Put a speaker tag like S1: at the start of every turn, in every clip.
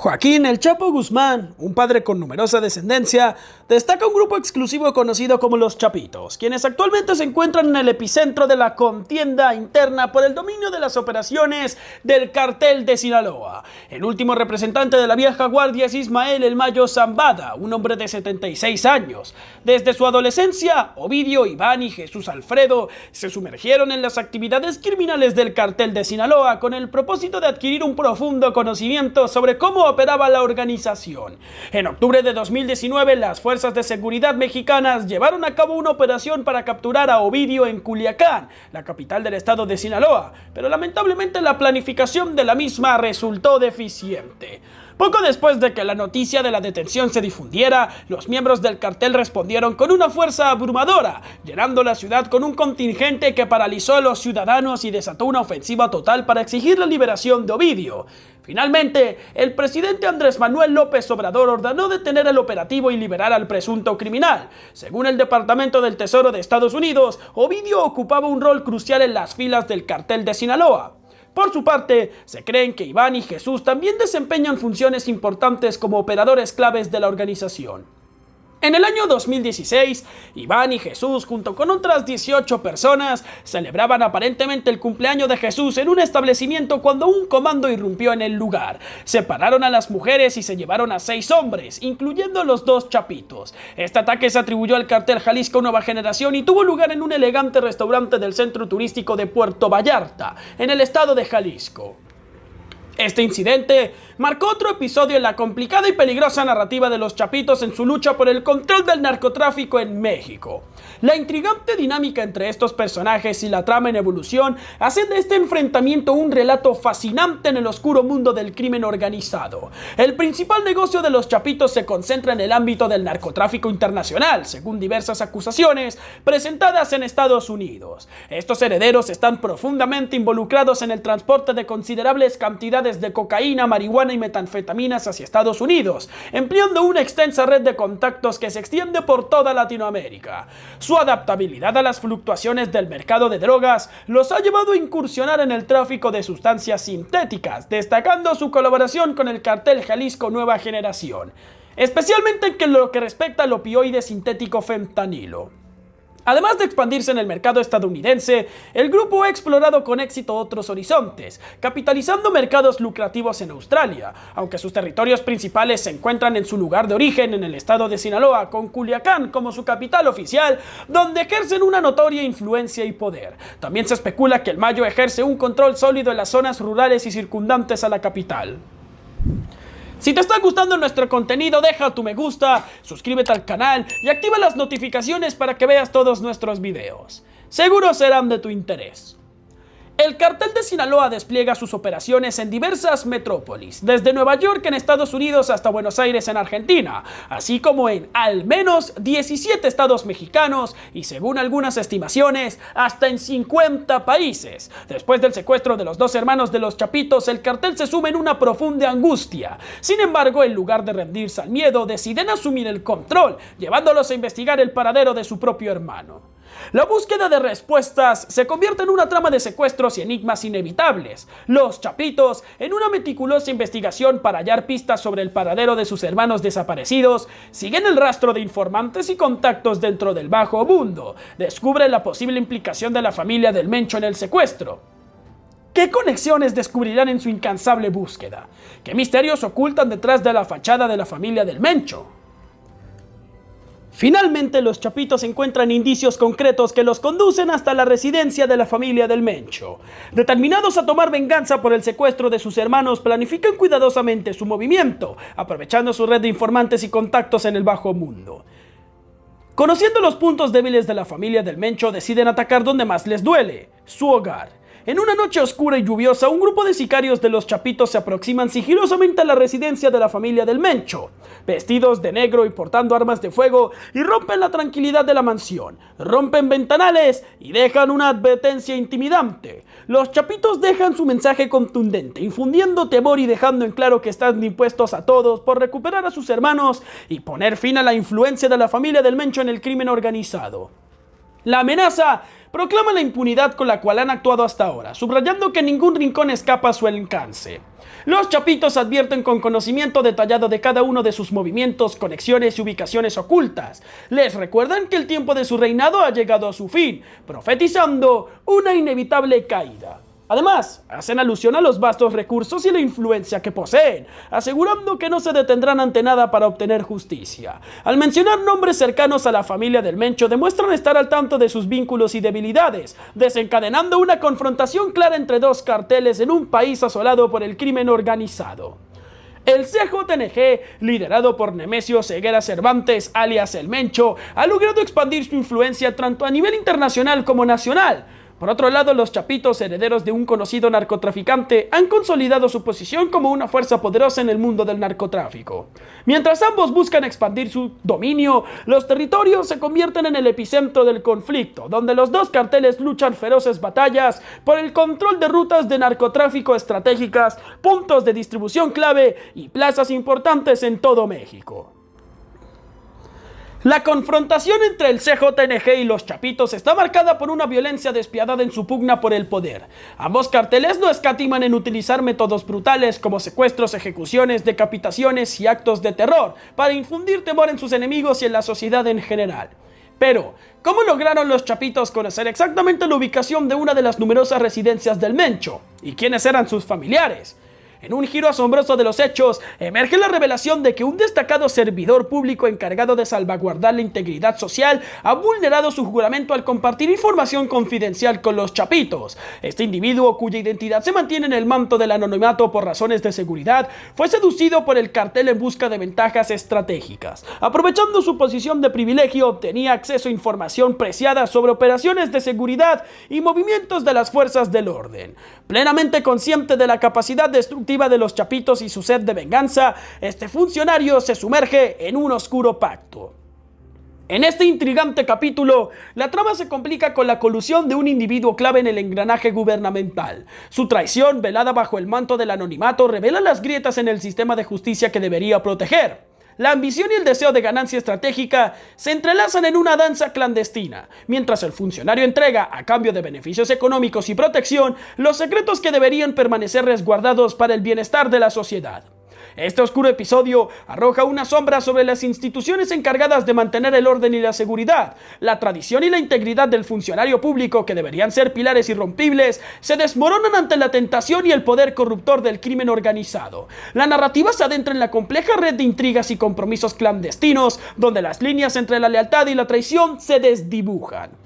S1: Joaquín El Chapo Guzmán, un padre con numerosa descendencia, destaca un grupo exclusivo conocido como los Chapitos, quienes actualmente se encuentran en el epicentro de la contienda interna por el dominio de las operaciones del Cartel de Sinaloa. El último representante de la vieja guardia es Ismael El Mayo Zambada, un hombre de 76 años. Desde su adolescencia, Ovidio, Iván y Jesús Alfredo se sumergieron en las actividades criminales del Cartel de Sinaloa con el propósito de adquirir un profundo conocimiento sobre cómo operaba la organización. En octubre de 2019, las fuerzas de seguridad mexicanas llevaron a cabo una operación para capturar a Ovidio en Culiacán, la capital del estado de Sinaloa, pero lamentablemente la planificación de la misma resultó deficiente. Poco después de que la noticia de la detención se difundiera, los miembros del cartel respondieron con una fuerza abrumadora, llenando la ciudad con un contingente que paralizó a los ciudadanos y desató una ofensiva total para exigir la liberación de Ovidio. Finalmente, el presidente Andrés Manuel López Obrador ordenó detener el operativo y liberar al presunto criminal. Según el Departamento del Tesoro de Estados Unidos, Ovidio ocupaba un rol crucial en las filas del Cartel de Sinaloa. Por su parte, se creen que Iván y Jesús también desempeñan funciones importantes como operadores claves de la organización. En el año 2016, Iván y Jesús, junto con otras 18 personas, celebraban aparentemente el cumpleaños de Jesús en un establecimiento cuando un comando irrumpió en el lugar. Separaron a las mujeres y se llevaron a 6 hombres, incluyendo los 2 chapitos. Este ataque se atribuyó al cartel Jalisco Nueva Generación y tuvo lugar en un elegante restaurante del centro turístico de Puerto Vallarta, en el estado de Jalisco. Este incidente marcó otro episodio en la complicada y peligrosa narrativa de los Chapitos en su lucha por el control del narcotráfico en México. La intrigante dinámica entre estos personajes y la trama en evolución hacen de este enfrentamiento un relato fascinante en el oscuro mundo del crimen organizado. El principal negocio de los Chapitos se concentra en el ámbito del narcotráfico internacional, según diversas acusaciones presentadas en Estados Unidos. Estos herederos están profundamente involucrados en el transporte de considerables cantidades de cocaína, marihuana y metanfetaminas hacia Estados Unidos, empleando una extensa red de contactos que se extiende por toda Latinoamérica. Su adaptabilidad a las fluctuaciones del mercado de drogas los ha llevado a incursionar en el tráfico de sustancias sintéticas, destacando su colaboración con el cartel Jalisco Nueva Generación, especialmente en lo que respecta al opioide sintético fentanilo. Además de expandirse en el mercado estadounidense, el grupo ha explorado con éxito otros horizontes, capitalizando mercados lucrativos en Australia, aunque sus territorios principales se encuentran en su lugar de origen en el estado de Sinaloa, con Culiacán como su capital oficial, donde ejercen una notoria influencia y poder. También se especula que el Mayo ejerce un control sólido en las zonas rurales y circundantes a la capital. Si te está gustando nuestro contenido, deja tu me gusta, suscríbete al canal y activa las notificaciones para que veas todos nuestros videos. Seguro serán de tu interés. El Cartel de Sinaloa despliega sus operaciones en diversas metrópolis, desde Nueva York en Estados Unidos hasta Buenos Aires en Argentina, así como en al menos 17 estados mexicanos y, según algunas estimaciones, hasta en 50 países. Después del secuestro de los 2 hermanos de los Chapitos, el cartel se suma en una profunda angustia. Sin embargo, en lugar de rendirse al miedo, deciden asumir el control, llevándolos a investigar el paradero de su propio hermano. La búsqueda de respuestas se convierte en una trama de secuestros y enigmas inevitables. Los Chapitos, en una meticulosa investigación para hallar pistas sobre el paradero de sus hermanos desaparecidos, siguen el rastro de informantes y contactos dentro del bajo mundo. Descubren la posible implicación de la familia del Mencho en el secuestro. ¿Qué conexiones descubrirán en su incansable búsqueda? ¿Qué misterios ocultan detrás de la fachada de la familia del Mencho? Finalmente, los Chapitos encuentran indicios concretos que los conducen hasta la residencia de la familia del Mencho. Determinados a tomar venganza por el secuestro de sus hermanos, planifican cuidadosamente su movimiento, aprovechando su red de informantes y contactos en el bajo mundo. Conociendo los puntos débiles de la familia del Mencho, deciden atacar donde más les duele: su hogar. En una noche oscura y lluviosa, un grupo de sicarios de los Chapitos se aproximan sigilosamente a la residencia de la familia del Mencho, vestidos de negro y portando armas de fuego, y rompen la tranquilidad de la mansión, rompen ventanales y dejan una advertencia intimidante. Los Chapitos dejan su mensaje contundente, infundiendo temor y dejando en claro que están dispuestos a todos por recuperar a sus hermanos y poner fin a la influencia de la familia del Mencho en el crimen organizado. La amenaza proclama la impunidad con la cual han actuado hasta ahora, subrayando que ningún rincón escapa a su alcance. Los chapitos advierten con conocimiento detallado de cada uno de sus movimientos, conexiones y ubicaciones ocultas. Les recuerdan que el tiempo de su reinado ha llegado a su fin, profetizando una inevitable caída. Además, hacen alusión a los vastos recursos y la influencia que poseen, asegurando que no se detendrán ante nada para obtener justicia. Al mencionar nombres cercanos a la familia del Mencho, demuestran estar al tanto de sus vínculos y debilidades, desencadenando una confrontación clara entre dos carteles en un país asolado por el crimen organizado. El CJNG, liderado por Nemesio Ceguera Cervantes, alias El Mencho, ha logrado expandir su influencia tanto a nivel internacional como nacional. Por otro lado, los chapitos, herederos de un conocido narcotraficante, han consolidado su posición como una fuerza poderosa en el mundo del narcotráfico. Mientras ambos buscan expandir su dominio, los territorios se convierten en el epicentro del conflicto, donde los dos carteles luchan feroces batallas por el control de rutas de narcotráfico estratégicas, puntos de distribución clave y plazas importantes en todo México. La confrontación entre el CJNG y los chapitos está marcada por una violencia despiadada en su pugna por el poder. Ambos carteles no escatiman en utilizar métodos brutales como secuestros, ejecuciones, decapitaciones y actos de terror para infundir temor en sus enemigos y en la sociedad en general. Pero, ¿cómo lograron los chapitos conocer exactamente la ubicación de una de las numerosas residencias del Mencho? ¿Y quiénes eran sus familiares? En un giro asombroso de los hechos, emerge la revelación de que un destacado servidor público encargado de salvaguardar la integridad social ha vulnerado su juramento al compartir información confidencial con los chapitos. Este individuo, cuya identidad se mantiene en el manto del anonimato por razones de seguridad, fue seducido por el cartel en busca de ventajas estratégicas. Aprovechando su posición de privilegio, obtenía acceso a información preciada sobre operaciones de seguridad y movimientos de las fuerzas del orden. Plenamente consciente de la capacidad destructiva de los chapitos y su sed de venganza, este funcionario se sumerge en un oscuro pacto. En este intrigante capítulo, la trama se complica con la colusión de un individuo clave en el engranaje gubernamental. Su traición, velada bajo el manto del anonimato, revela las grietas en el sistema de justicia que debería proteger. La ambición y el deseo de ganancia estratégica se entrelazan en una danza clandestina, mientras el funcionario entrega, a cambio de beneficios económicos y protección, los secretos que deberían permanecer resguardados para el bienestar de la sociedad. Este oscuro episodio arroja una sombra sobre las instituciones encargadas de mantener el orden y la seguridad. La tradición y la integridad del funcionario público, que deberían ser pilares irrompibles, se desmoronan ante la tentación y el poder corruptor del crimen organizado. La narrativa se adentra en la compleja red de intrigas y compromisos clandestinos, donde las líneas entre la lealtad y la traición se desdibujan.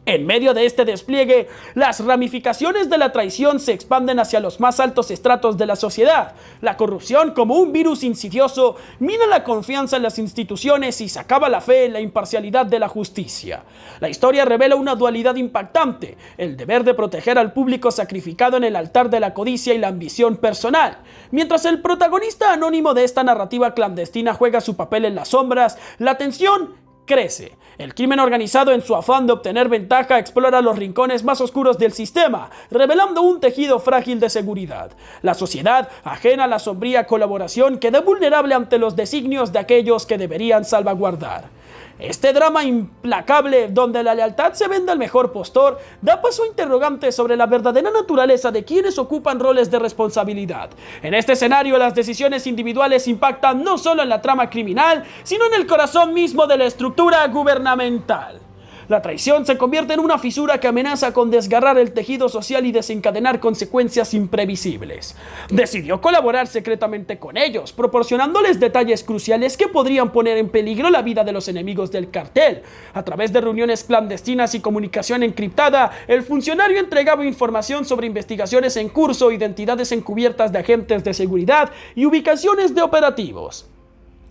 S1: En medio de este despliegue, las ramificaciones de la traición se expanden hacia los más altos estratos de la sociedad. La corrupción, como un virus insidioso, mina la confianza en las instituciones y socava la fe en la imparcialidad de la justicia. La historia revela una dualidad impactante: el deber de proteger al público sacrificado en el altar de la codicia y la ambición personal. Mientras el protagonista anónimo de esta narrativa clandestina juega su papel en las sombras, la tensión crece. El crimen organizado, en su afán de obtener ventaja, explora los rincones más oscuros del sistema, revelando un tejido frágil de seguridad. La sociedad, ajena a la sombría colaboración, queda vulnerable ante los designios de aquellos que deberían salvaguardar. Este drama implacable, donde la lealtad se vende al mejor postor, da paso a interrogantes sobre la verdadera naturaleza de quienes ocupan roles de responsabilidad. En este escenario, las decisiones individuales impactan no solo en la trama criminal, sino en el corazón mismo de la estructura gubernamental. La traición se convierte en una fisura que amenaza con desgarrar el tejido social y desencadenar consecuencias imprevisibles. Decidió colaborar secretamente con ellos, proporcionándoles detalles cruciales que podrían poner en peligro la vida de los enemigos del cartel. A través de reuniones clandestinas y comunicación encriptada, el funcionario entregaba información sobre investigaciones en curso, identidades encubiertas de agentes de seguridad y ubicaciones de operativos.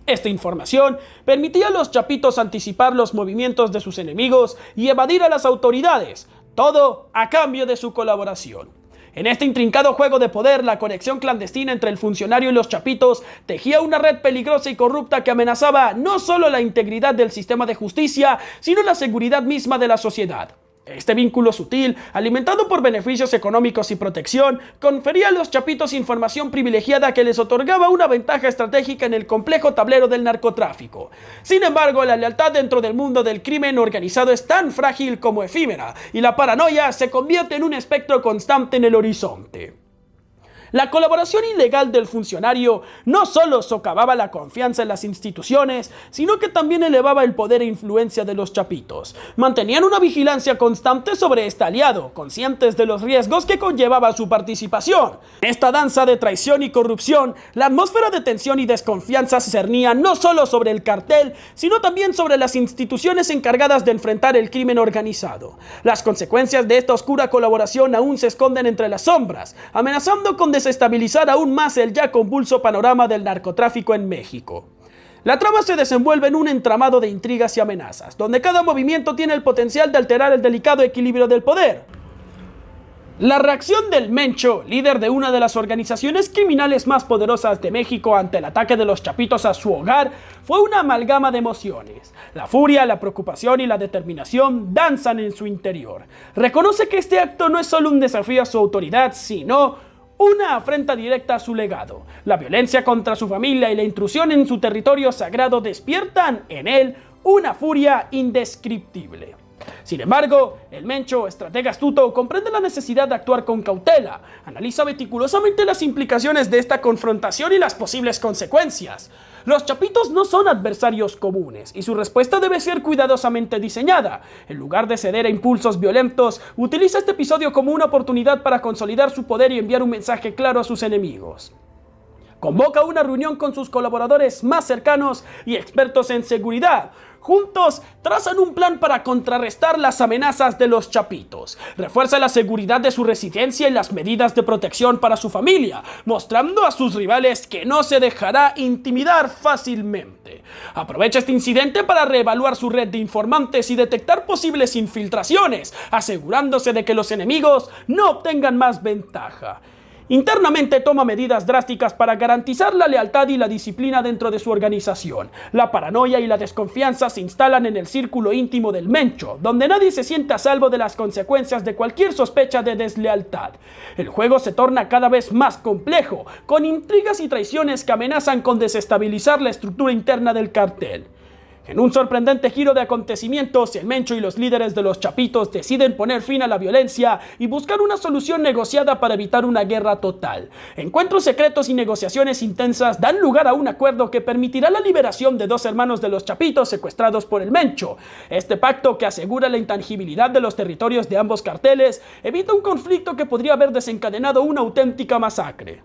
S1: Esta información permitía a los chapitos anticipar los movimientos de sus enemigos y evadir a las autoridades, todo a cambio de su colaboración. En este intrincado juego de poder, la conexión clandestina entre el funcionario y los chapitos tejía una red peligrosa y corrupta que amenazaba no solo la integridad del sistema de justicia, sino la seguridad misma de la sociedad. Este vínculo sutil, alimentado por beneficios económicos y protección, confería a los chapitos información privilegiada que les otorgaba una ventaja estratégica en el complejo tablero del narcotráfico. Sin embargo, la lealtad dentro del mundo del crimen organizado es tan frágil como efímera, y la paranoia se convierte en un espectro constante en el horizonte. La colaboración ilegal del funcionario no solo socavaba la confianza en las instituciones, sino que también elevaba el poder e influencia de los chapitos. Mantenían una vigilancia constante sobre este aliado, conscientes de los riesgos que conllevaba su participación. En esta danza de traición y corrupción, la atmósfera de tensión y desconfianza se cernía no solo sobre el cartel, sino también sobre las instituciones encargadas de enfrentar el crimen organizado. Las consecuencias de esta oscura colaboración aún se esconden entre las sombras, amenazando con desestabilizar aún más el ya convulso panorama del narcotráfico en México. La trama se desenvuelve en un entramado de intrigas y amenazas, donde cada movimiento tiene el potencial de alterar el delicado equilibrio del poder. La reacción del Mencho, líder de una de las organizaciones criminales más poderosas de México ante el ataque de los chapitos a su hogar, fue una amalgama de emociones. La furia, la preocupación y la determinación danzan en su interior. Reconoce que este acto no es solo un desafío a su autoridad, sino una afrenta directa a su legado. La violencia contra su familia y la intrusión en su territorio sagrado despiertan en él una furia indescriptible. Sin embargo, el Mencho, estratega astuto, comprende la necesidad de actuar con cautela, analiza meticulosamente las implicaciones de esta confrontación y las posibles consecuencias. Los chapitos no son adversarios comunes y su respuesta debe ser cuidadosamente diseñada. En lugar de ceder a impulsos violentos, utiliza este episodio como una oportunidad para consolidar su poder y enviar un mensaje claro a sus enemigos. Convoca una reunión con sus colaboradores más cercanos y expertos en seguridad. Juntos trazan un plan para contrarrestar las amenazas de los chapitos. Refuerza la seguridad de su residencia y las medidas de protección para su familia, mostrando a sus rivales que no se dejará intimidar fácilmente. Aprovecha este incidente para reevaluar su red de informantes y detectar posibles infiltraciones, asegurándose de que los enemigos no obtengan más ventaja. Internamente toma medidas drásticas para garantizar la lealtad y la disciplina dentro de su organización. La paranoia y la desconfianza se instalan en el círculo íntimo del Mencho, donde nadie se siente a salvo de las consecuencias de cualquier sospecha de deslealtad. El juego se torna cada vez más complejo, con intrigas y traiciones que amenazan con desestabilizar la estructura interna del cartel. En un sorprendente giro de acontecimientos, el Mencho y los líderes de los chapitos deciden poner fin a la violencia y buscar una solución negociada para evitar una guerra total. Encuentros secretos y negociaciones intensas dan lugar a un acuerdo que permitirá la liberación de 2 hermanos de los chapitos secuestrados por el Mencho. Este pacto, que asegura la intangibilidad de los territorios de ambos carteles, evita un conflicto que podría haber desencadenado una auténtica masacre.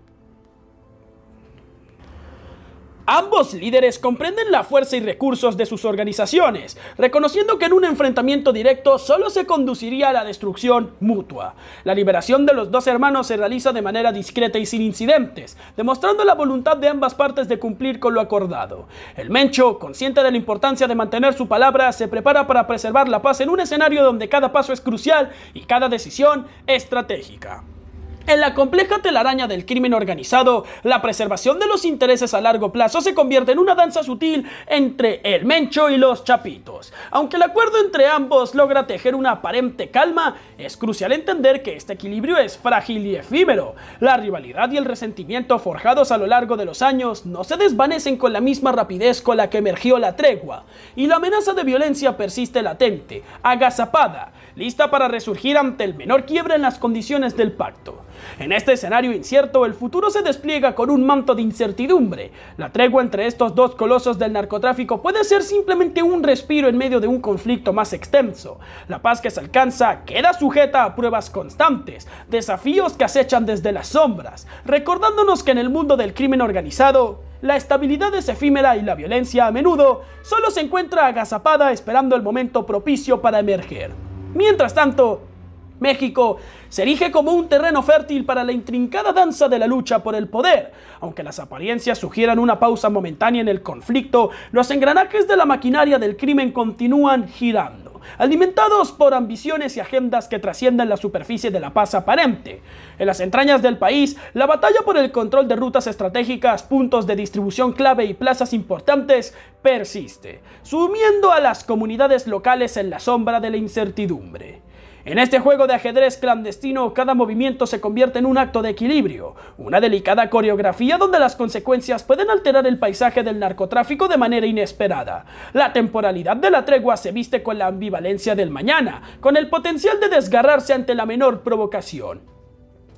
S1: Ambos líderes comprenden la fuerza y recursos de sus organizaciones, reconociendo que en un enfrentamiento directo solo se conduciría a la destrucción mutua. La liberación de los 2 hermanos se realiza de manera discreta y sin incidentes, demostrando la voluntad de ambas partes de cumplir con lo acordado. El Mencho, consciente de la importancia de mantener su palabra, se prepara para preservar la paz en un escenario donde cada paso es crucial y cada decisión estratégica. En la compleja telaraña del crimen organizado, la preservación de los intereses a largo plazo se convierte en una danza sutil entre el Mencho y los chapitos. Aunque el acuerdo entre ambos logra tejer una aparente calma, es crucial entender que este equilibrio es frágil y efímero. La rivalidad y el resentimiento forjados a lo largo de los años no se desvanecen con la misma rapidez con la que emergió la tregua, y la amenaza de violencia persiste latente, agazapada, lista para resurgir ante el menor quiebre en las condiciones del pacto. En este escenario incierto, el futuro se despliega con un manto de incertidumbre. La tregua entre estos 2 colosos del narcotráfico puede ser simplemente un respiro en medio de un conflicto más extenso. La paz que se alcanza queda sujeta a pruebas constantes, desafíos que acechan desde las sombras, recordándonos que en el mundo del crimen organizado, la estabilidad es efímera y la violencia a menudo solo se encuentra agazapada esperando el momento propicio para emerger. Mientras tanto, México se erige como un terreno fértil para la intrincada danza de la lucha por el poder. Aunque las apariencias sugieran una pausa momentánea en el conflicto, los engranajes de la maquinaria del crimen continúan girando, alimentados por ambiciones y agendas que trascienden la superficie de la paz aparente. En las entrañas del país, la batalla por el control de rutas estratégicas, puntos de distribución clave y plazas importantes persiste, sumiendo a las comunidades locales en la sombra de la incertidumbre. En este juego de ajedrez clandestino, cada movimiento se convierte en un acto de equilibrio, una delicada coreografía donde las consecuencias pueden alterar el paisaje del narcotráfico de manera inesperada. La temporalidad de la tregua se viste con la ambivalencia del mañana, con el potencial de desgarrarse ante la menor provocación.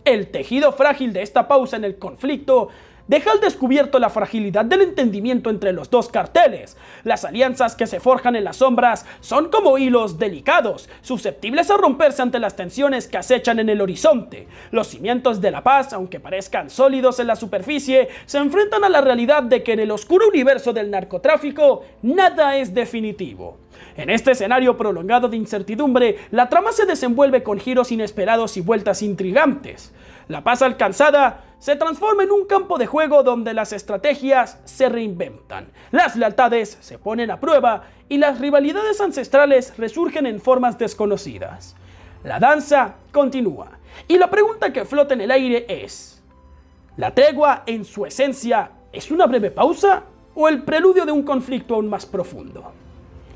S1: El tejido frágil de esta pausa en el conflicto deja al descubierto la fragilidad del entendimiento entre los dos carteles. Las alianzas que se forjan en las sombras son como hilos delicados, susceptibles a romperse ante las tensiones que acechan en el horizonte. Los cimientos de la paz, aunque parezcan sólidos en la superficie, se enfrentan a la realidad de que en el oscuro universo del narcotráfico nada es definitivo. En este escenario prolongado de incertidumbre, la trama se desenvuelve con giros inesperados y vueltas intrigantes. La paz alcanzada se transforma en un campo de juego donde las estrategias se reinventan, las lealtades se ponen a prueba y las rivalidades ancestrales resurgen en formas desconocidas. La danza continúa, y la pregunta que flota en el aire es: ¿la tregua en su esencia es una breve pausa o el preludio de un conflicto aún más profundo?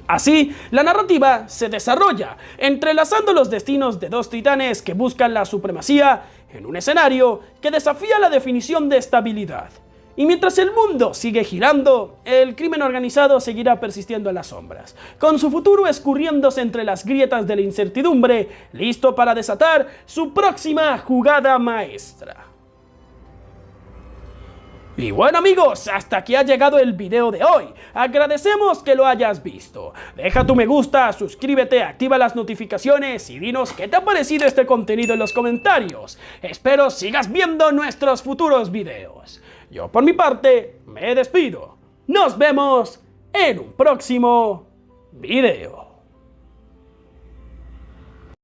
S1: Así, la narrativa se desarrolla, entrelazando los destinos de dos titanes que buscan la supremacía en un escenario que desafía la definición de estabilidad. Y mientras el mundo sigue girando, el crimen organizado seguirá persistiendo en las sombras, con su futuro escurriéndose entre las grietas de la incertidumbre, listo para desatar su próxima jugada maestra. Y bueno amigos, hasta aquí ha llegado el video de hoy. Agradecemos que lo hayas visto. Deja tu me gusta, suscríbete, activa las notificaciones y dinos qué te ha parecido este contenido en los comentarios. Espero sigas viendo nuestros futuros videos. Yo por mi parte me despido. Nos vemos en un próximo video.